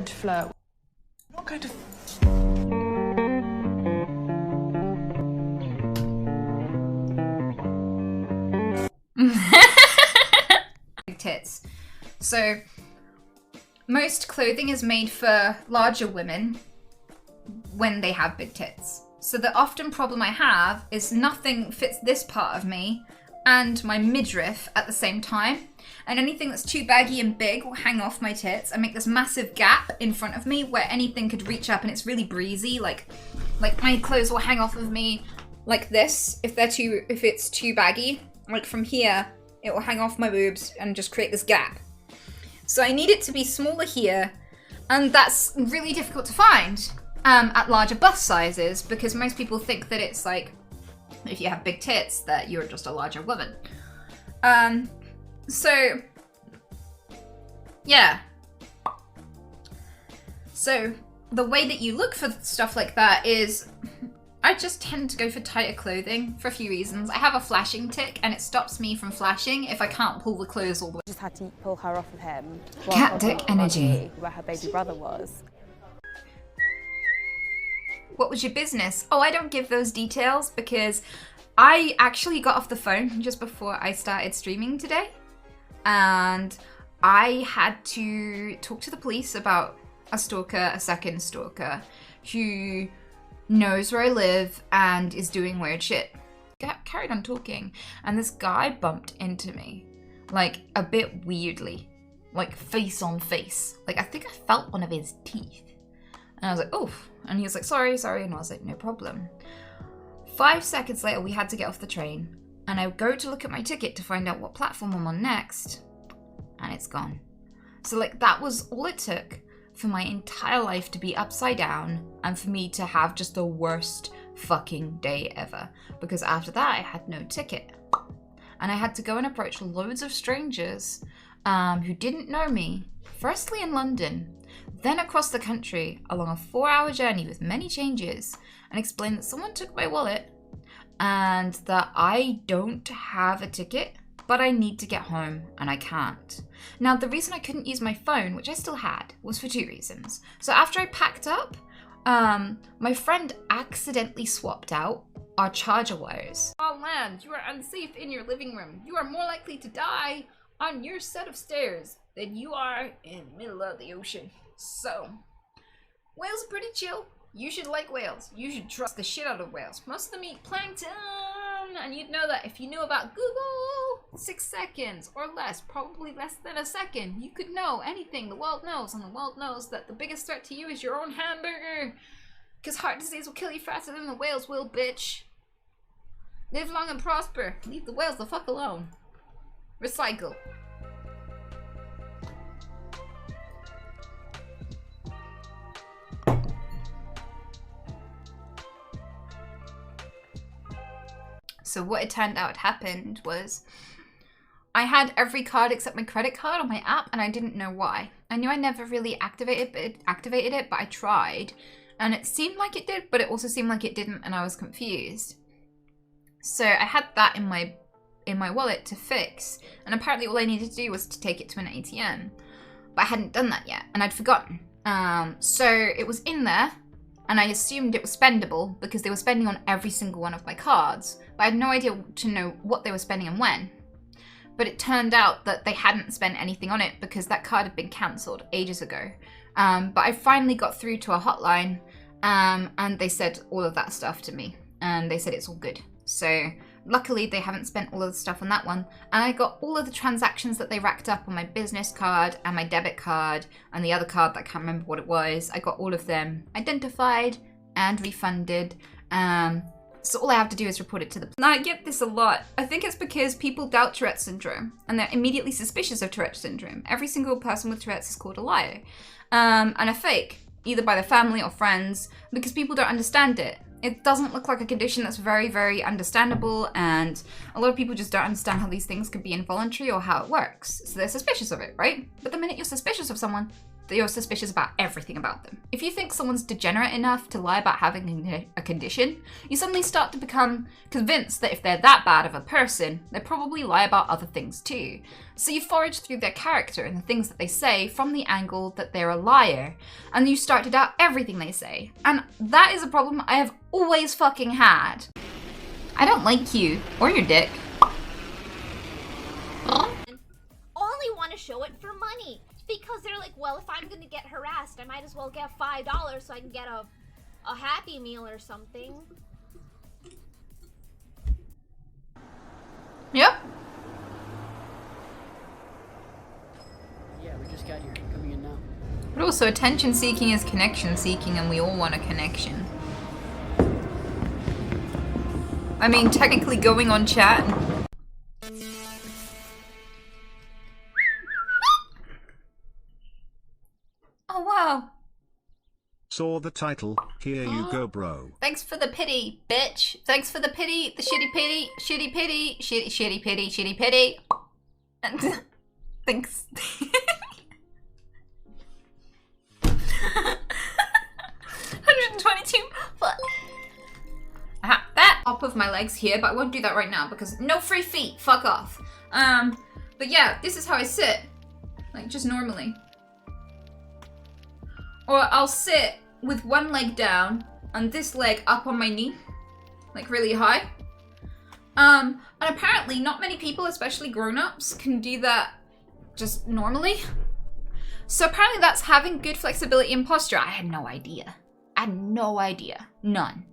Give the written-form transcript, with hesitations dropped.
would flirt. I'm not going to... Tits. So most clothing is made for larger women when they have big tits. So the often problem I have is nothing fits this part of me and my midriff at the same time. And anything that's too baggy and big will hang off my tits and make this massive gap in front of me where anything could reach up, and it's really breezy. Like my clothes will hang off of me like this if it's too baggy. Like from here, it will hang off my boobs and just create this gap. So I need it to be smaller here, and that's really difficult to find at larger bust sizes, because most people think that it's like, if you have big tits, that you're just a larger woman. So, yeah. So, the way that you look for stuff like that is, I just tend to go for tighter clothing for a few reasons. I have a flashing tic, and it stops me from flashing if I can't pull the clothes all the way. Just had to pull her off of him. Cat dick energy. Where her baby brother was. What was your business? Oh, I don't give those details because I actually got off the phone just before I started streaming today. And I had to talk to the police about a stalker, a second stalker, who knows where I live and is doing weird shit. Carried on talking, and this guy bumped into me, like a bit weirdly, like face on face. Like I think I felt one of his teeth. And I was like, oh, and he was like, sorry, and I was like, no problem. 5 seconds later, we had to get off the train, and I go to look at my ticket to find out what platform I'm on next, and it's gone. So like that was all it took for my entire life to be upside down and for me to have just the worst fucking day ever. Because after that, I had no ticket. And I had to go and approach loads of strangers who didn't know me, firstly in London, then across the country along a 4-hour journey with many changes, and explain that someone took my wallet and that I don't have a ticket, but I need to get home and I can't. Now, the reason I couldn't use my phone, which I still had, was for 2 reasons. So after I packed up, my friend accidentally swapped out our charger wires. Oh land, you are unsafe in your living room. You are more likely to die on your set of stairs than you are in the middle of the ocean. So, whales are pretty chill. You should like whales. You should trust the shit out of whales. Most of them eat plankton, and you'd know that if you knew about Google. 6 seconds or less, probably less than a second, you could know anything the world knows, and the world knows that the biggest threat to you is your own hamburger. Because heart disease will kill you faster than the whales will, bitch. Live long and prosper. Leave the whales the fuck alone. Recycle. So what it turned out happened was I had every card except my credit card on my app, and I didn't know why. I knew I never really activated it, but I tried, and it seemed like it did, but it also seemed like it didn't, and I was confused. So I had that in my wallet to fix, and apparently all I needed to do was to take it to an ATM, but I hadn't done that yet, and I'd forgotten. So it was in there, and I assumed it was spendable because they were spending on every single one of my cards, but I had no idea to know what they were spending and when. But it turned out that they hadn't spent anything on it because that card had been cancelled ages ago. But I finally got through to a hotline, and they said all of that stuff to me, and they said it's all good. So luckily they haven't spent all of the stuff on that one, and I got all of the transactions that they racked up on my business card and my debit card and the other card that I can't remember what it was. I got all of them identified and refunded. So all I have to do is report it to the... Now I get this a lot. I think it's because people doubt Tourette's syndrome and they're immediately suspicious of Tourette's syndrome. Every single person with Tourette's is called a liar and a fake, either by their family or friends, because people don't understand it. It doesn't look like a condition that's very, very understandable, and a lot of people just don't understand how these things could be involuntary or how it works. So they're suspicious of it, right? But the minute you're suspicious of someone, that you're suspicious about everything about them. If you think someone's degenerate enough to lie about having a condition, you suddenly start to become convinced that if they're that bad of a person, they probably lie about other things too. So you forage through their character and the things that they say from the angle that they're a liar, and you start to doubt everything they say. And that is a problem I have always fucking had. I don't like you, or your dick. Only want to show it for money. Because they're like, well, if I'm gonna get harassed, I might as well get $5 so I can get a Happy Meal or something. Yep. Yeah, we just got here. Coming in now. But also, attention seeking is connection seeking, and we all want a connection. I mean, technically going on chat and oh wow. Saw the title, here you go bro. Thanks for the pity, bitch. Thanks for the pity, the shitty pity, shitty pity, shitty pity, shitty pity. And thanks. 122. Fuck. That top of my legs here, but I won't do that right now because no free feet. Fuck off. But yeah, this is how I sit. Like just normally. Or I'll sit with one leg down and this leg up on my knee, like really high. And apparently not many people, especially grown-ups, can do that just normally. So apparently that's having good flexibility in posture. I had no idea. I had no idea. None.